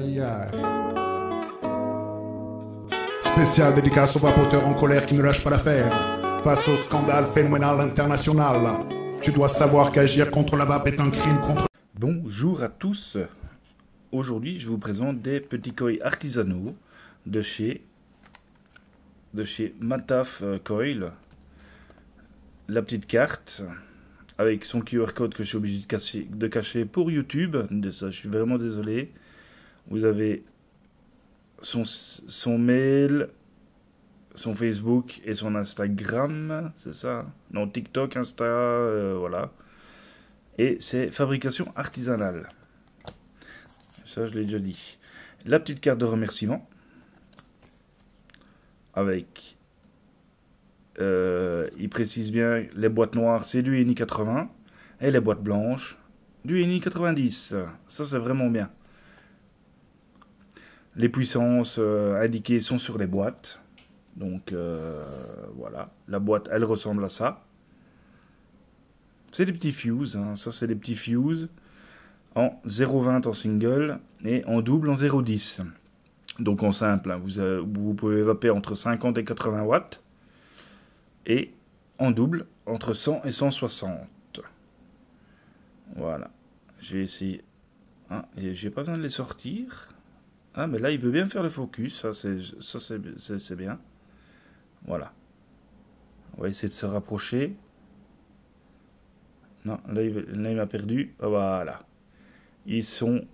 aïe, aïe. Spécial dédicace aux vapoteurs en colère qui ne lâchent pas l'affaire. Face au scandale phénoménal international, tu dois savoir qu'agir contre la vape est un crime contre... Bonjour à tous. Aujourd'hui, je vous présente des petits koi artisanaux de chez Mataf Coil. La petite carte avec son QR code que je suis obligé de cacher pour YouTube. De ça, je suis vraiment désolé. Vous avez son mail, son Facebook et son Instagram, c'est ça? Non, TikTok, Insta, voilà. Et c'est fabrication artisanale. Ça, je l'ai déjà dit. La petite carte de remerciement. Avec... il précise bien, les boîtes noires, c'est du ENI 80. Et les boîtes blanches, du ENI 90. Ça, c'est vraiment bien. Les puissances indiquées sont sur les boîtes. Donc, voilà. La boîte, elle ressemble à ça. C'est des petits fuses. Hein. Ça, c'est des petits fuses en 0,20 en single et en double en 0,10. Donc, en simple, hein, vous pouvez vaper entre 50 et 80 watts. Et en double, entre 100 et 160. Voilà. J'ai essayé. Ah, j'ai pas besoin de les sortir. Ah, mais là, il veut bien faire le focus. Ça, c'est bien. Voilà. On va essayer de se rapprocher. Non, là, il m'a perdu. Voilà. Ils sont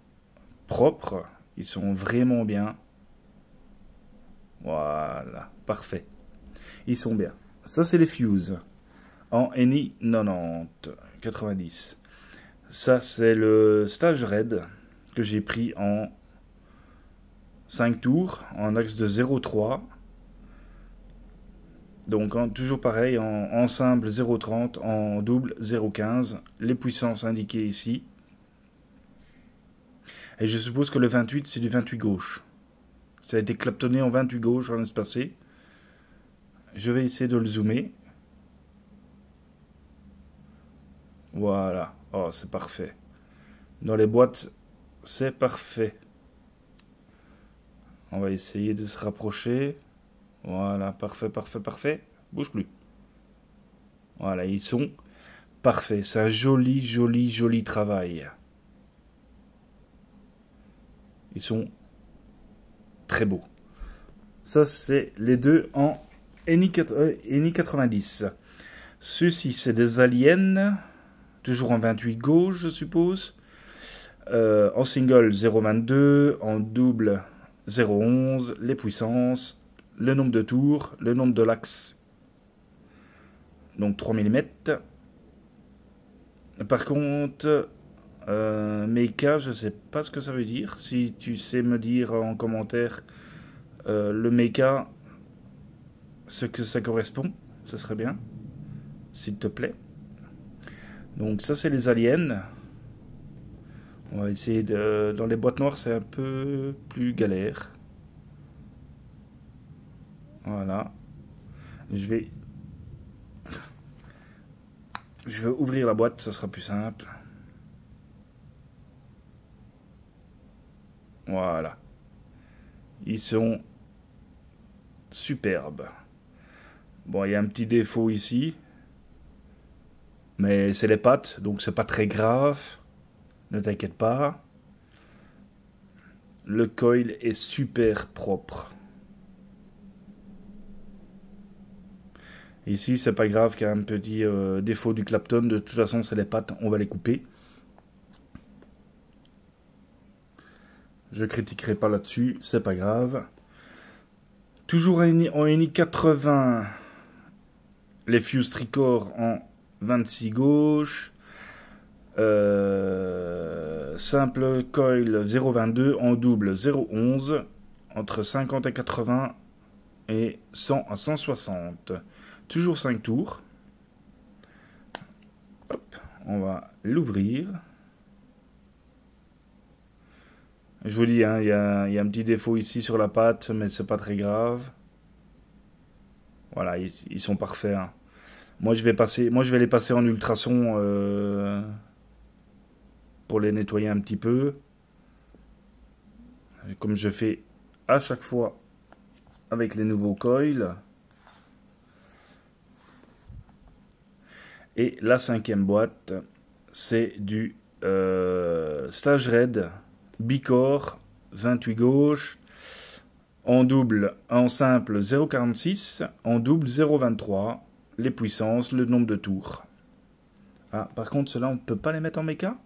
propres. Ils sont vraiment bien. Voilà. Parfait. Ils sont bien. Ça, c'est les fuses. En ENI 90. Ça, c'est le stage raid que j'ai pris en 5 tours, en axe de 0,3. Donc, toujours pareil, en simple 0,30, en double 0,15. Les puissances indiquées ici. Et je suppose que le 28, c'est du 28 gauche. Ça a été claptonné en 28 gauche en espacé. Je vais essayer de le zoomer. Voilà. Oh, c'est parfait. Dans les boîtes, c'est parfait. On va essayer de se rapprocher. Voilà, parfait, parfait, parfait. Bouge plus. Voilà, ils sont parfaits. C'est un joli, joli, joli travail. Ils sont très beaux. Ça, c'est les deux en ENI 90. Ceux-ci, c'est des aliens. Toujours en 28 gauche, je suppose. En single 0,22. En double 0,11. Les puissances. Le nombre de tours. Le nombre de l'axe. Donc 3 mm. Par contre, Meika, je ne sais pas ce que ça veut dire. Si tu sais me dire en commentaire le Meika, ce que ça correspond, ce serait bien. S'il te plaît. Donc ça, c'est les aliens. On va essayer de... Dans les boîtes noires, c'est un peu plus galère. Voilà. Je vais ouvrir la boîte, ça sera plus simple. Voilà. Ils sont superbes. Bon, il y a un petit défaut ici. Mais c'est les pattes, donc c'est pas très grave. Ne t'inquiète pas. Le coil est super propre. Ici, c'est pas grave qu'il y a un petit défaut du Clapton. De toute façon, c'est les pattes, on va les couper. Je critiquerai pas là-dessus, c'est pas grave. Toujours en ENI 80. Les fuse tricore en 26 gauche. Simple coil 0,22 en double 0,11 entre 50 et 80 et 100 à 160. Toujours 5 tours. Hop, on va l'ouvrir. Je vous dis, hein, il y a un petit défaut ici sur la patte, mais c'est pas très grave. Voilà, ils sont parfaits. Hein. Moi, je vais les passer en ultrason pour les nettoyer un petit peu. comme je fais à chaque fois avec les nouveaux coils. Et la 5e boîte, c'est du Stage Red Bicore 28 gauche, en double, en simple 0,46, en double 0,23, les puissances, le nombre de tours. Ah, par contre, ceux-là, on ne peut pas les mettre en méca?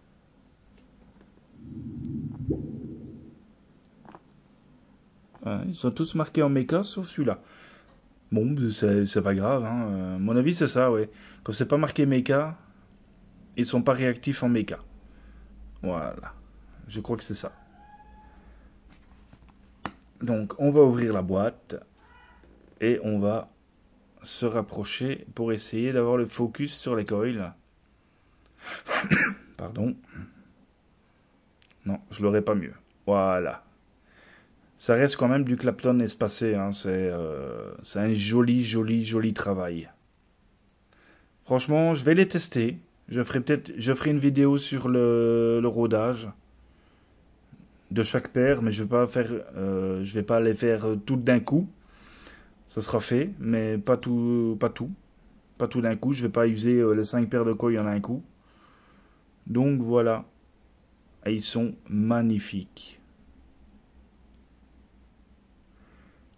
Ah, ils sont tous marqués en méca, sauf celui-là. Bon, c'est pas grave, hein. Mon avis, c'est ça, ouais. Quand c'est pas marqué méca, ils sont pas réactifs en méca. Voilà. Je crois que c'est ça. Donc, on va ouvrir la boîte et on va se rapprocher pour essayer d'avoir le focus sur les coils. Pardon. Non, je l'aurais pas mieux. Voilà. Ça reste quand même du Clapton espacé. Hein. C'est un joli travail. Franchement, je vais les tester. Je ferai une vidéo sur le rodage de chaque paire, mais je vais pas les faire toutes d'un coup. Ça sera fait, mais pas tout d'un coup. Je vais pas user les 5 paires de coils en un coup. Donc voilà. Et ils sont magnifiques.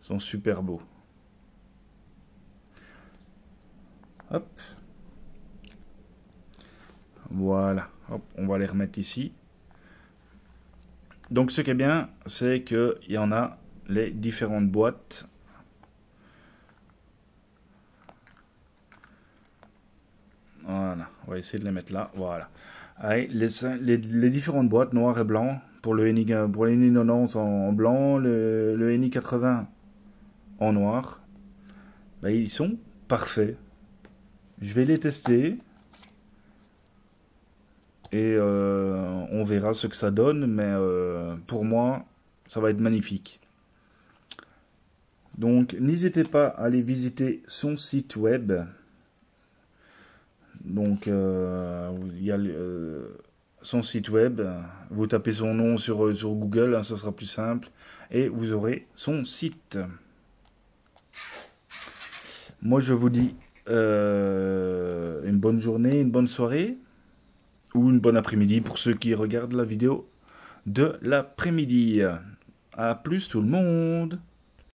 Ils sont super beaux. Hop. Voilà. Hop, on va les remettre ici. Donc ce qui est bien, c'est qu'il y en a les différentes boîtes. Voilà, on va essayer de les mettre là. Voilà. Allez, les différentes boîtes noir et blanc pour le NI 90 en blanc, le NI 80 en noir. Ben, ils sont parfaits. Je vais les tester et on verra ce que ça donne, mais pour moi, ça va être magnifique. Donc, n'hésitez pas à aller visiter son site web. Donc, il y a son site web. Vous tapez son nom sur Google, hein, ça sera plus simple. Et vous aurez son site. Moi, je vous dis une bonne journée, une bonne soirée. Ou une bonne après-midi pour ceux qui regardent la vidéo de l'après-midi. À plus tout le monde!